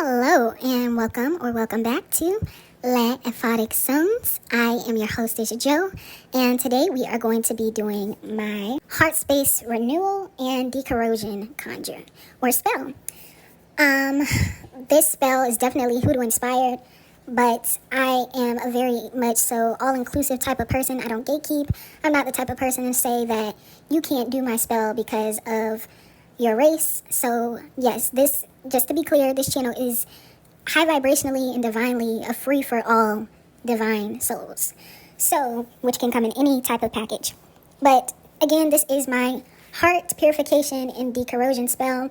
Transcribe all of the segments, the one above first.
Hello and welcome back to La Aphotic Zones. I am your hostess Joe, and today we are going to be doing my heart space renewal and decorrosion conjure or spell. This spell is definitely hoodoo inspired, but I am a very much so all-inclusive type of person. I don't gatekeep. I'm not the type of person to say that you can't do my spell because of your race. So yes, this, just to be clear, this channel is high vibrationally and divinely a free for all divine souls, so which can come in any type of package. But again, this is my heart purification and decorrosion spell.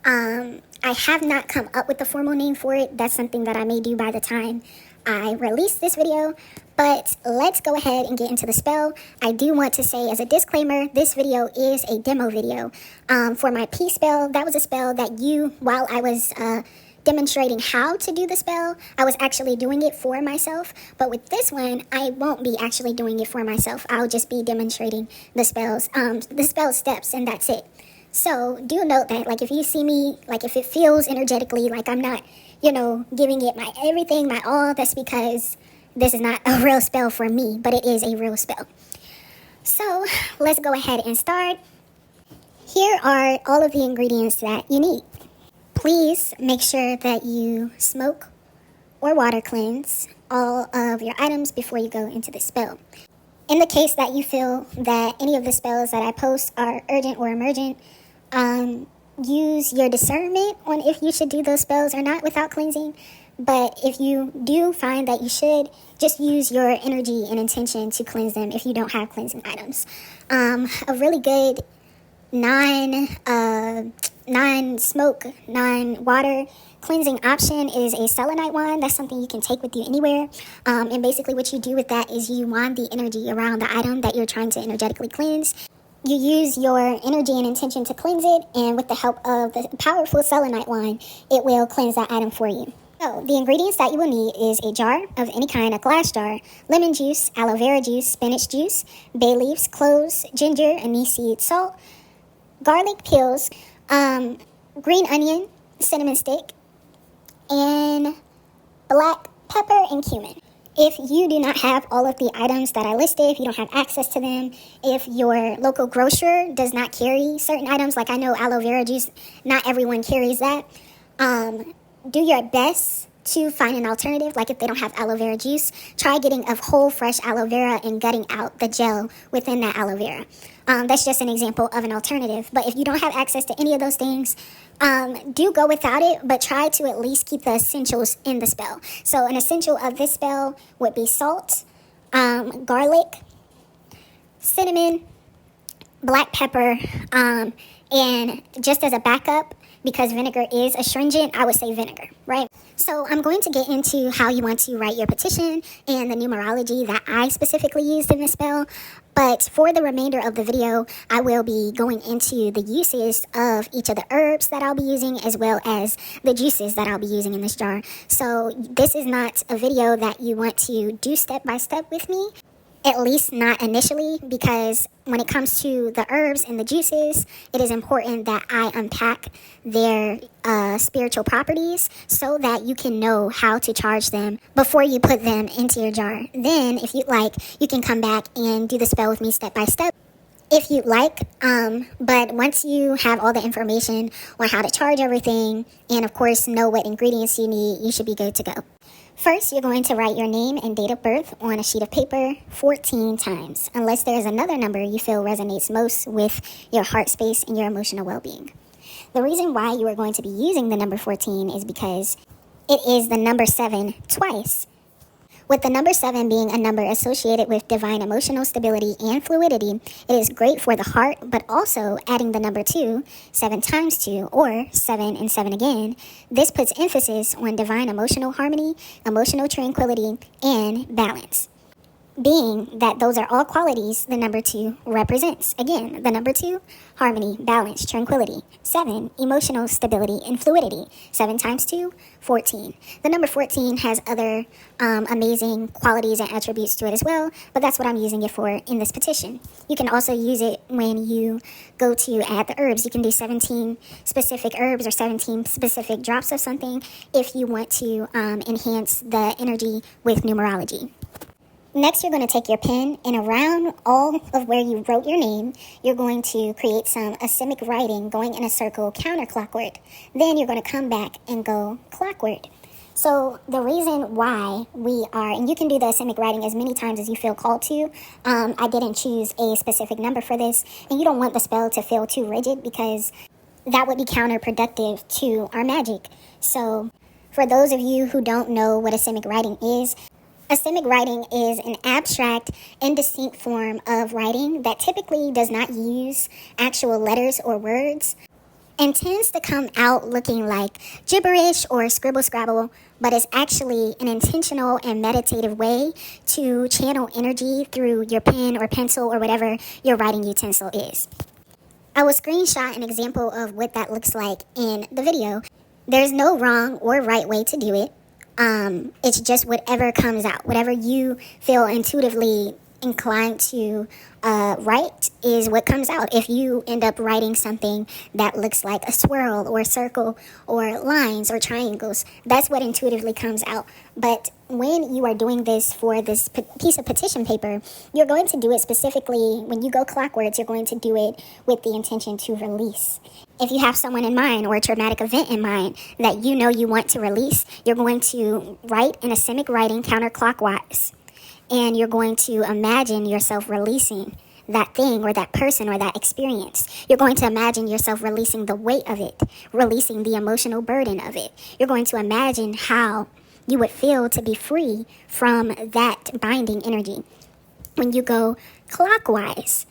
I have not come up with the formal name for it. That's something that I may do by the time I release this video. But let's go ahead and get into the spell. I do want to say as a disclaimer, this video is a demo video. For my peace spell, that was a spell that while I was demonstrating how to do the spell, I was actually doing it for myself. But with this one, I won't be actually doing it for myself. I'll just be demonstrating the spell steps, and that's it. So do note that, like, if you see me, like, if it feels energetically like I'm not, giving it my everything, my all, that's because this is not a real spell for me, but it is a real spell. So let's go ahead and start. Here are all of the ingredients that you need. Please make sure that you smoke or water cleanse all of your items before you go into the spell. In the case that you feel that any of the spells that I post are urgent or emergent, use your discernment on if you should do those spells or not without cleansing. But if you do find that you should, just use your energy and intention to cleanse them if you don't have cleansing items. A really good non-smoke, non-water cleansing option is a selenite wand. That's something you can take with you anywhere. And basically what you do with that is you wand the energy around the item that you're trying to energetically cleanse. You use your energy and intention to cleanse it, and with the help of the powerful selenite wand, it will cleanse that item for you. So the ingredients that you will need is a jar of any kind, a glass jar, lemon juice, aloe vera juice, spinach juice, bay leaves, cloves, ginger, anise seed, salt, garlic peels, green onion, cinnamon stick, and black pepper and cumin. If you do not have all of the items that I listed, if you don't have access to them, if your local grocer does not carry certain items, like I know aloe vera juice, not everyone carries that, do your best to find an alternative. Like if they don't have aloe vera juice, try getting a whole fresh aloe vera and gutting out the gel within that aloe vera. That's just an example of an alternative. But if you don't have access to any of those things, do go without it, but try to at least keep the essentials in the spell. So an essential of this spell would be salt, garlic, cinnamon, black pepper, and just as a backup, because vinegar is astringent, I would say vinegar, right? So I'm going to get into how you want to write your petition and the numerology that I specifically used in this spell. But for the remainder of the video, I will be going into the uses of each of the herbs that I'll be using, as well as the juices that I'll be using in this jar. So this is not a video that you want to do step by step with me. At least not initially, because when it comes to the herbs and the juices, it is important that I unpack their spiritual properties so that you can know how to charge them before you put them into your jar. Then, if you'd like, you can come back and do the spell with me step by step, if you'd like. But once you have all the information on how to charge everything, and of course know what ingredients you need, you should be good to go. First, you're going to write your name and date of birth on a sheet of paper 14 times, unless there's another number you feel resonates most with your heart space and your emotional well-being. The reason why you are going to be using the number 14 is because it is the number 7 twice. With the number 7 being a number associated with divine emotional stability and fluidity, it is great for the heart, but also adding the number 2, 7 times 2, or 7 and 7 again, this puts emphasis on divine emotional harmony, emotional tranquility, and balance. being that those are all qualities the number 2 represents. Again, the number 2, harmony, balance, tranquility. 7, emotional stability and fluidity. 7 times 2, 14. The number 14 has other amazing qualities and attributes to it as well, but that's what I'm using it for in this petition. You can also use it when you go to add the herbs. You can do 17 specific herbs or 17 specific drops of something if you want to enhance the energy with numerology. Next, you're going to take your pen, and around all of where you wrote your name, you're going to create some asemic writing going in a circle counterclockward. Then you're going to come back and go clockward. So the reason why we are, and you can do the asemic writing as many times as you feel called to. I didn't choose a specific number for this, and you don't want the spell to feel too rigid because that would be counterproductive to our magic. So for those of you who don't know what asemic writing is, asemic writing is an abstract, indistinct form of writing that typically does not use actual letters or words and tends to come out looking like gibberish or scribble-scrabble, but is actually an intentional and meditative way to channel energy through your pen or pencil or whatever your writing utensil is. I will screenshot an example of what that looks like in the video. There's no wrong or right way to do it. It's just whatever comes out, whatever you feel intuitively inclined to write is what comes out. If you end up writing something that looks like a swirl or a circle or lines or triangles, that's what intuitively comes out. But when you are doing this for this piece of petition paper, you're going to do it specifically, when you go clockwards, you're going to do it with the intention to release. If you have someone in mind or a traumatic event in mind that you know you want to release, you're going to write in asemic writing counterclockwise. And you're going to imagine yourself releasing that thing or that person or that experience. You're going to imagine yourself releasing the weight of it, releasing the emotional burden of it. You're going to imagine how you would feel to be free from that binding energy. When you go clockwise,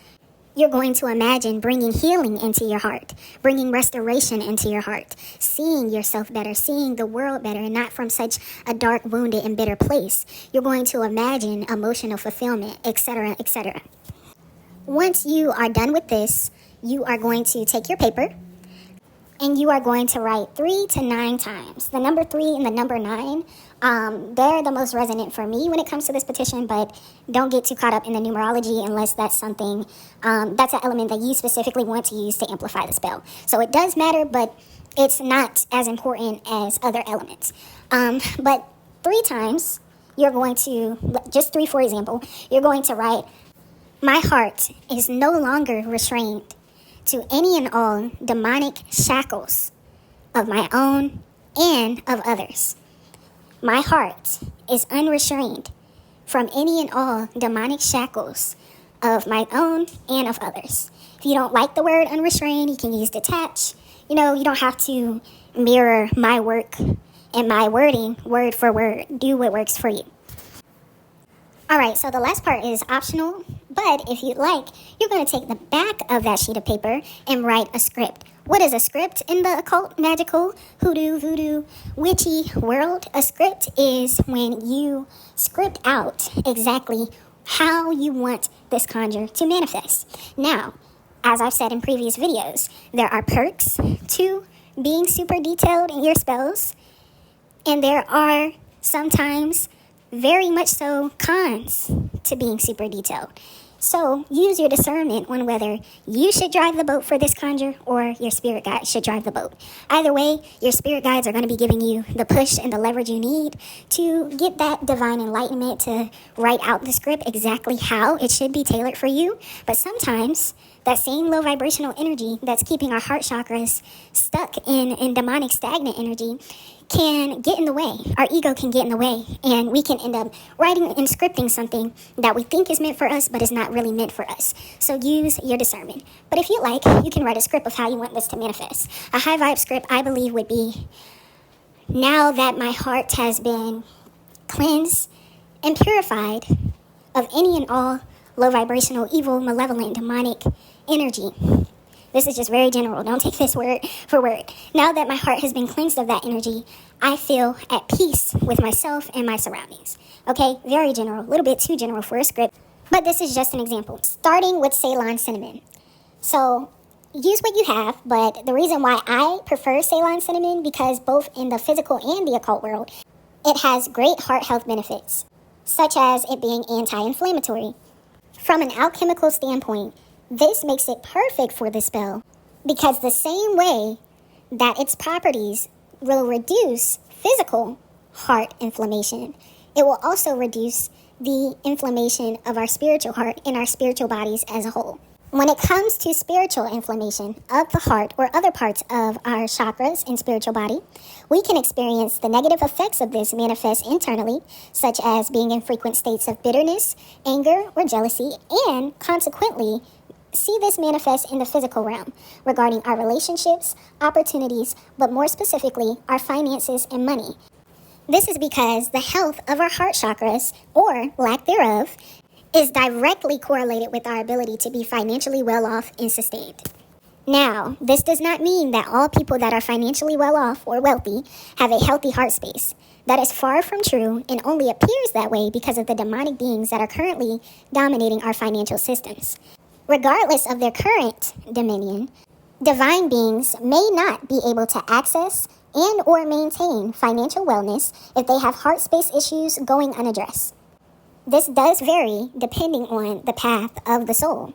you're going to imagine bringing healing into your heart, bringing restoration into your heart, seeing yourself better, seeing the world better, and not from such a dark, wounded, and bitter place. You're going to imagine emotional fulfillment, etc., etc. Once you are done with this, you are going to take your paper, and you are going to write 3 to 9 times. The number 3 and the number 9, they're the most resonant for me when it comes to this petition, but don't get too caught up in the numerology unless that's something, that's an element that you specifically want to use to amplify the spell. So it does matter, but it's not as important as other elements. But 3 times, you're going to, just 3 for example, you're going to write, "My heart is no longer restrained to any and all demonic shackles of my own and of others. My heart is unrestrained from any and all demonic shackles of my own and of others." If you don't like the word unrestrained, you can use detach. You don't have to mirror my work and my wording word for word. Do what works for you. All right, so the last part is optional, but if you'd like, you're going to take the back of that sheet of paper and write a script. What is a script in the occult, magical, hoodoo, voodoo, witchy world? A script is when you script out exactly how you want this conjure to manifest. Now, as I've said in previous videos, there are perks to being super detailed in your spells, and there are sometimes very much so cons to being super detailed. So use your discernment on whether you should drive the boat for this conjure or your spirit guide should drive the boat. Either way, your spirit guides are going to be giving you the push and the leverage you need to get that divine enlightenment to write out the script exactly how it should be tailored for you. But sometimes that same low vibrational energy that's keeping our heart chakras stuck in demonic stagnant energy can get in the way. Our ego can get in the way, and we can end up writing and scripting something that we think is meant for us, but is not really meant for us. So use your discernment. But if you like, you can write a script of how you want this to manifest. A high vibe script, I believe, would be, now that my heart has been cleansed and purified of any and all low vibrational, evil, malevolent, demonic energy, This is just very general. Don't take this word for word. Now that my heart has been cleansed of that energy, I feel at peace with myself and my surroundings. Okay, very general, a little bit too general for a script, but this is just an example. Starting with Ceylon cinnamon. So use what you have, but the reason why I prefer Ceylon cinnamon, because both in the physical and the occult world, it has great heart health benefits, such as it being anti-inflammatory. From an alchemical standpoint, this makes it perfect for the spell, because the same way that its properties will reduce physical heart inflammation, it will also reduce the inflammation of our spiritual heart and our spiritual bodies as a whole. When it comes to spiritual inflammation of the heart or other parts of our chakras and spiritual body, we can experience the negative effects of this manifest internally, such as being in frequent states of bitterness, anger, or jealousy, and consequently, see this manifest in the physical realm regarding our relationships, opportunities, but more specifically, our finances and money. This is because the health of our heart chakras, or lack thereof, is directly correlated with our ability to be financially well off and sustained. Now, this does not mean that all people that are financially well off or wealthy have a healthy heart space. That is far from true and only appears that way because of the demonic beings that are currently dominating our financial systems. Regardless of their current dominion, divine beings may not be able to access and or maintain financial wellness if they have heart space issues going unaddressed. This does vary depending on the path of the soul.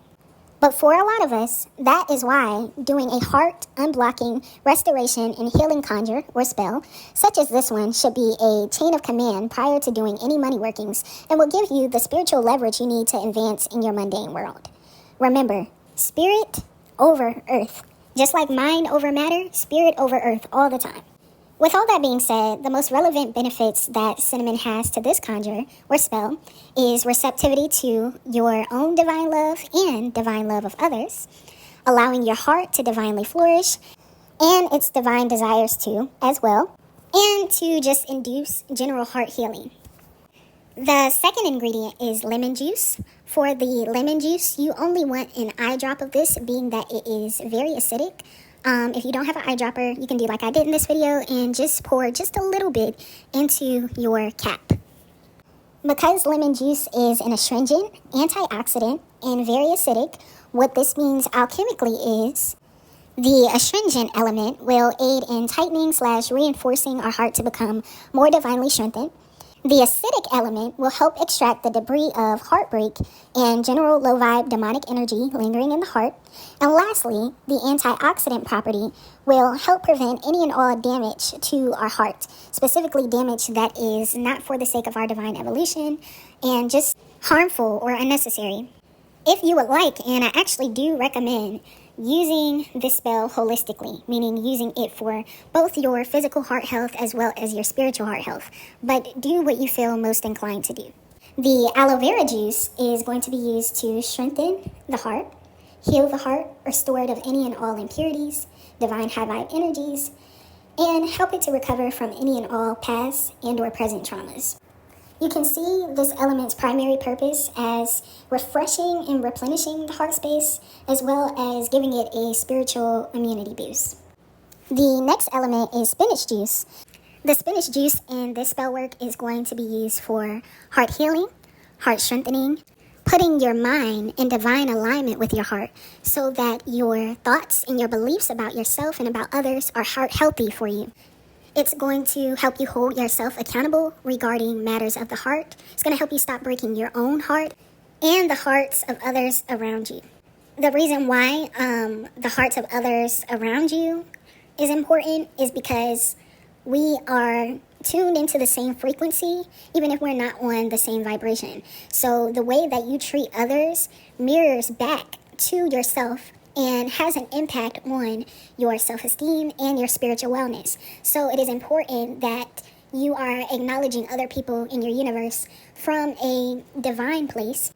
But for a lot of us, that is why doing a heart unblocking restoration and healing conjure or spell, such as this one, should be a chain of command prior to doing any money workings and will give you the spiritual leverage you need to advance in your mundane world. Remember, spirit over earth. Just like mind over matter, spirit over earth all the time. With all that being said, the most relevant benefits that cinnamon has to this conjure or spell is receptivity to your own divine love and divine love of others, allowing your heart to divinely flourish and its divine desires too as well, and to just induce general heart healing. The second ingredient is lemon juice. For the lemon juice, you only want an eye drop of this, being that it is very acidic. If you don't have an eyedropper, you can do like I did in this video and just pour just a little bit into your cap. Because lemon juice is an astringent, antioxidant, and very acidic, what this means alchemically is the astringent element will aid in tightening/reinforcing our heart to become more divinely strengthened. The acidic element will help extract the debris of heartbreak and general low-vibe demonic energy lingering in the heart. And lastly, the antioxidant property will help prevent any and all damage to our heart, specifically damage that is not for the sake of our divine evolution and just harmful or unnecessary. If you would like, and I actually do recommend, using this spell holistically, meaning using it for both your physical heart health as well as your spiritual heart health, but do what you feel most inclined to do. The aloe vera juice is going to be used to strengthen the heart, heal the heart, restore it of any and all impurities, divine high vibe energies, and help it to recover from any and all past and or present traumas. You can see this element's primary purpose as refreshing and replenishing the heart space, as well as giving it a spiritual immunity boost. The next element is spinach juice. The spinach juice in this spell work is going to be used for heart healing, heart strengthening, putting your mind in divine alignment with your heart so that your thoughts and your beliefs about yourself and about others are heart healthy for you. It's going to help you hold yourself accountable regarding matters of the heart. It's going to help you stop breaking your own heart and the hearts of others around you. The reason why the hearts of others around you is important is because we are tuned into the same frequency, even if we're not on the same vibration. So the way that you treat others mirrors back to yourself and has an impact on your self-esteem and your spiritual wellness. So it is important that you are acknowledging other people in your universe from a divine place,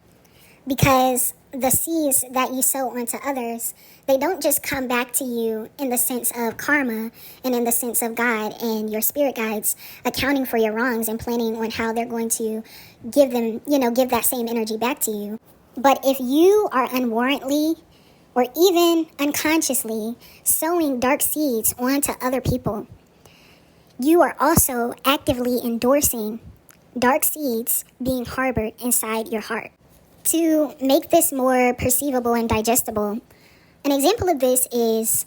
because the seeds that you sow onto others, they don't just come back to you in the sense of karma and in the sense of God and your spirit guides accounting for your wrongs and planning on how they're going to give that same energy back to you. But if you are unwarrantedly or even unconsciously sowing dark seeds onto other people, you are also actively endorsing dark seeds being harbored inside your heart. To make this more perceivable and digestible, an example of this is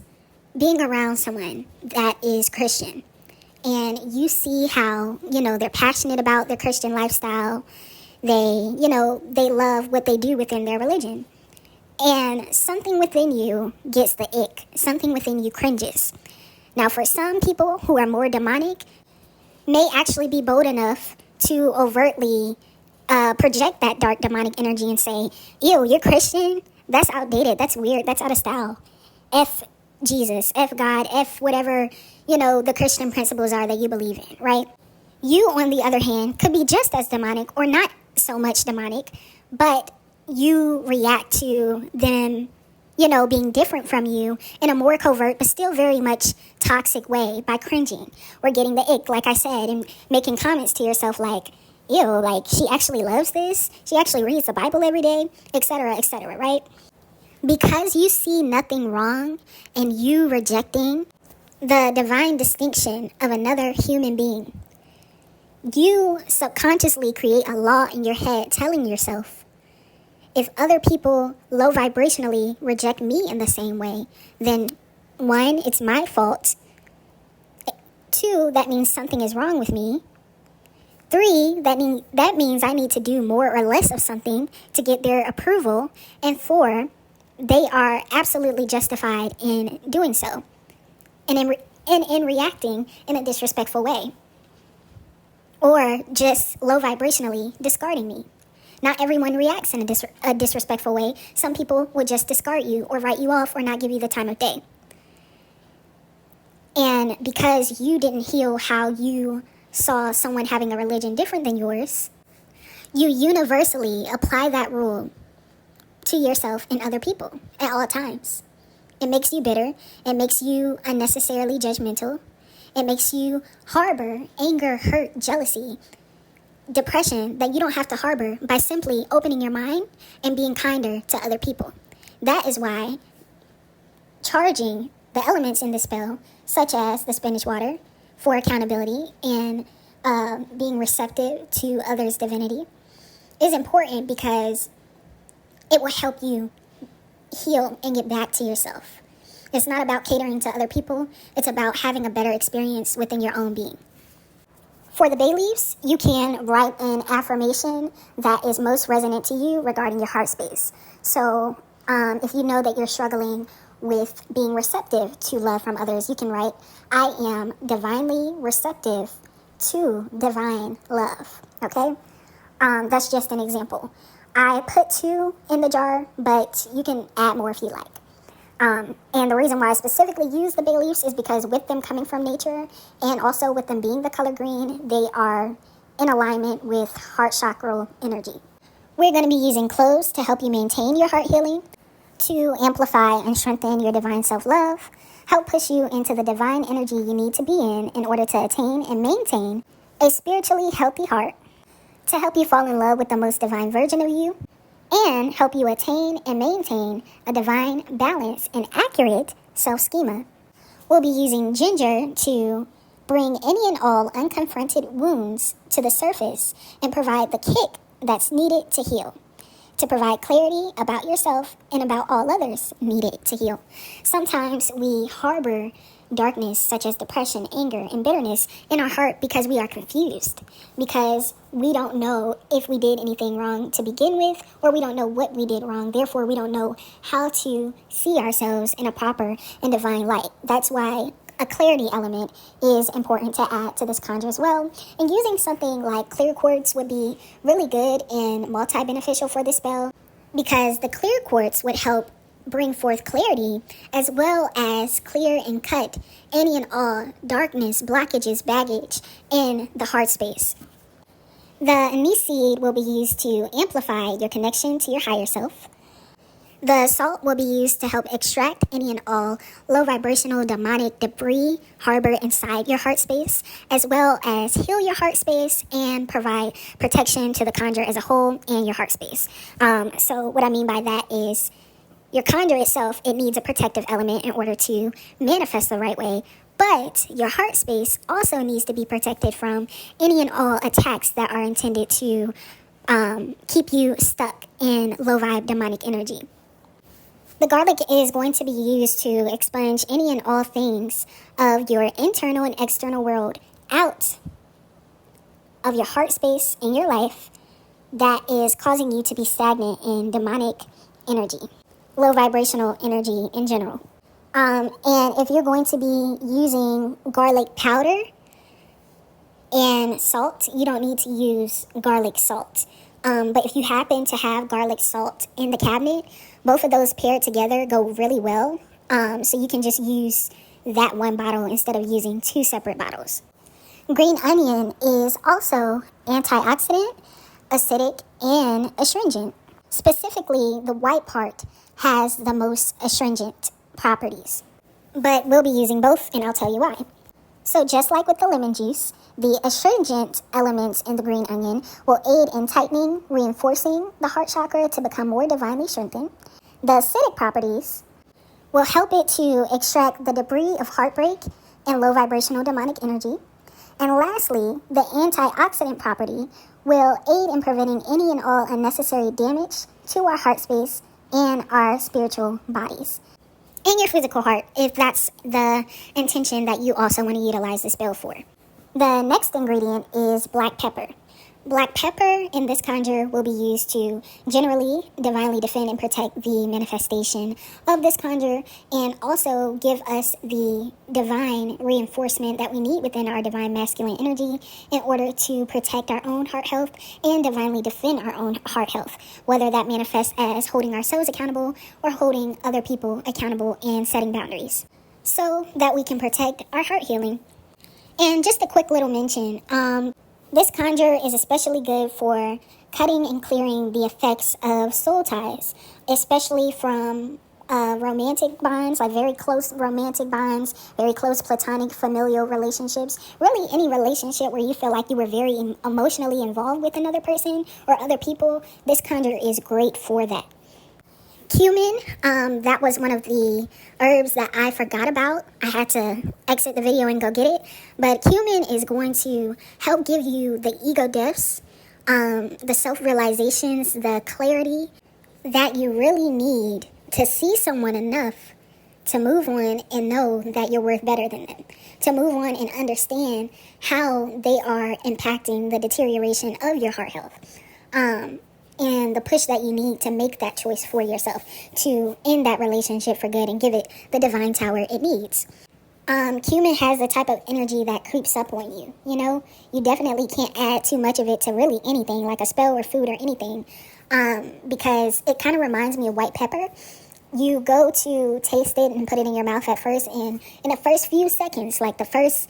being around someone that is Christian, and you see how, they're passionate about their Christian lifestyle. They love what they do within their religion. And something within you gets the ick. Something within you cringes. Now, for some people who are more demonic, may actually be bold enough to overtly project that dark demonic energy and say, ew, you're Christian? That's outdated. That's weird. That's out of style. F Jesus, F God, F whatever, the Christian principles are that you believe in, right? You, on the other hand, could be just as demonic or not so much demonic, but you react to them, being different from you in a more covert but still very much toxic way by cringing or getting the ick, like I said, and making comments to yourself like, ew, like she actually loves this, she actually reads the Bible every day, etc., right? Because you see nothing wrong in you rejecting the divine distinction of another human being, you subconsciously create a law in your head telling yourself, if other people low vibrationally reject me in the same way, then 1, it's my fault. 2, that means something is wrong with me. 3, that means I need to do more or less of something to get their approval. And 4, they are absolutely justified in doing so and in reacting in a disrespectful way, or just low vibrationally discarding me. Not everyone reacts in a disrespectful way. Some people will just discard you or write you off or not give you the time of day. And because you didn't heal how you saw someone having a religion different than yours, you universally apply that rule to yourself and other people at all times. It makes you bitter. It makes you unnecessarily judgmental. It makes you harbor anger, hurt, jealousy, depression that you don't have to harbor by simply opening your mind and being kinder to other people. That is why charging the elements in the spell, such as the Spanish water, for accountability and being receptive to others' divinity, is important, because it will help you heal and get back to yourself. It's not about catering to other people. It's about having a better experience within your own being. For the bay leaves, you can write an affirmation that is most resonant to you regarding your heart space. So if you know that you're struggling with being receptive to love from others, you can write, I am divinely receptive to divine love. Okay? That's just an example. I put 2 in the jar, but you can add more if you like. And the reason why I specifically use the bay leaves is because with them coming from nature and also with them being the color green, they are in alignment with heart chakra energy. We're going to be using cloves to help you maintain your heart healing, to amplify and strengthen your divine self-love, help push you into the divine energy you need to be in order to attain and maintain a spiritually healthy heart, to help you fall in love with the most divine version of you, and help you attain and maintain a divine, balanced, and accurate self-schema. We'll be using ginger to bring any and all unconfronted wounds to the surface and provide the kick that's needed to heal, to provide clarity about yourself and about all others needed to heal. Sometimes we harbor darkness such as depression, anger, and bitterness in our heart because we are confused, because we don't know if we did anything wrong to begin with, or we don't know what we did wrong. Therefore, we don't know how to see ourselves in a proper and divine light. That's why a clarity element is important to add to this conjure as well. And using something like clear quartz would be really good and multi-beneficial for this spell, because the clear quartz would help bring forth clarity, as well as clear and cut any and all darkness, blockages, baggage in the heart space. The anise seed will be used to amplify your connection to your higher self. The salt will be used to help extract any and all low vibrational demonic debris harbored inside your heart space, as well as heal your heart space and provide protection to the conjure as a whole and your heart space. So what I mean by that is Your conjure itself, it needs a protective element in order to manifest the right way. But your heart space also needs to be protected from any and all attacks that are intended to keep you stuck in low vibe demonic energy. The garlic is going to be used to expunge any and all things of your internal and external world out of your heart space in your life that is causing you to be stagnant in demonic energy, low vibrational energy in general. And if you're going to be using garlic powder and salt, you don't need to use garlic salt. But if you happen to have garlic salt in the cabinet, both of those paired together go really well. So you can just use that one bottle instead of using two separate bottles. Green onion is also antioxidant, acidic, and astringent. Specifically, the white part has the most astringent properties. But we'll be using both, and I'll tell you why. So just like with the lemon juice, the astringent elements in the green onion will aid in tightening, reinforcing the heart chakra to become more divinely strengthened. The acidic properties will help it to extract the debris of heartbreak and low vibrational demonic energy. And lastly, the antioxidant property will aid in preventing any and all unnecessary damage to our heart space and our spiritual bodies. And your physical heart, if that's the intention that you also want to utilize this spell for. The next ingredient is black pepper. Black pepper in this conjure will be used to generally divinely defend and protect the manifestation of this conjure, and also give us the divine reinforcement that we need within our divine masculine energy in order to protect our own heart health and divinely defend our own heart health, whether that manifests as holding ourselves accountable or holding other people accountable and setting boundaries so that we can protect our heart healing. And just a quick little mention, this conjure is especially good for cutting and clearing the effects of soul ties, especially from romantic bonds, like very close romantic bonds, very close platonic familial relationships, really any relationship where you feel like you were very emotionally involved with another person or other people. This conjure is great for that. Cumin, that was one of the herbs that I forgot about. I had to exit the video and go get it. But cumin is going to help give you the ego deaths, the self-realizations, the clarity that you really need to see someone enough to move on and know that you're worth better than them. To move on and understand how they are impacting the deterioration of your heart health. And the push that you need to make that choice for yourself to end that relationship for good and give it the divine tower it needs. Cumin has the type of energy that creeps up on you. You know, you definitely can't add too much of it to really anything, like a spell or food or anything, because it kind of reminds me of white pepper. You go to taste it and put it in your mouth at first, and in the first few seconds, like the first,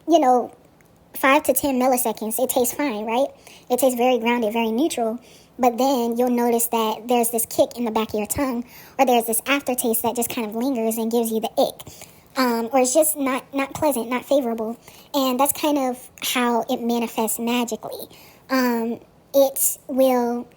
5 to 10 milliseconds, it tastes fine, right? It tastes very grounded, very neutral. But then you'll notice that there's this kick in the back of your tongue, or there's this aftertaste that just kind of lingers and gives you the ick. Or it's just not pleasant, not favorable. And that's kind of how it manifests magically. It will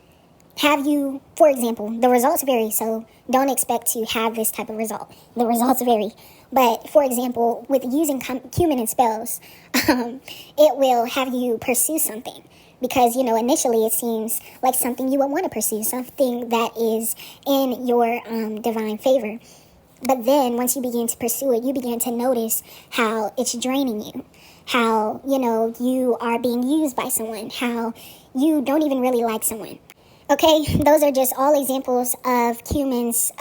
have you, for example, the results vary, so don't expect to have this type of result. The results vary. But, for example, with using cumin in spells, it will have you pursue something. Because, initially it seems like something you would want to pursue, something that is in your divine favor. But then once you begin to pursue it, you begin to notice how it's draining you, how, you are being used by someone, how you don't even really like someone. Okay, those are just all examples of cumin's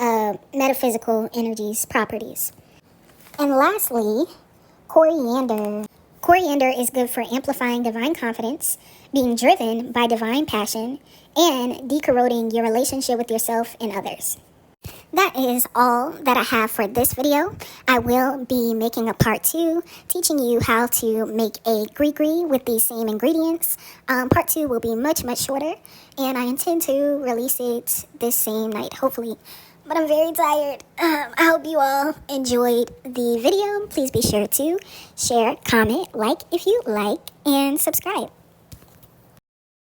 metaphysical energies, properties. And lastly, coriander. Coriander is good for amplifying divine confidence, being driven by divine passion, and decorroding your relationship with yourself and others. That is all that I have for this video. I will be making a part 2, teaching you how to make a gree-gree with these same ingredients. Part 2 will be much, much shorter, and I intend to release it this same night, hopefully. But I'm very tired. I hope you all enjoyed the video. Please be sure to share, comment, like if you like, and subscribe.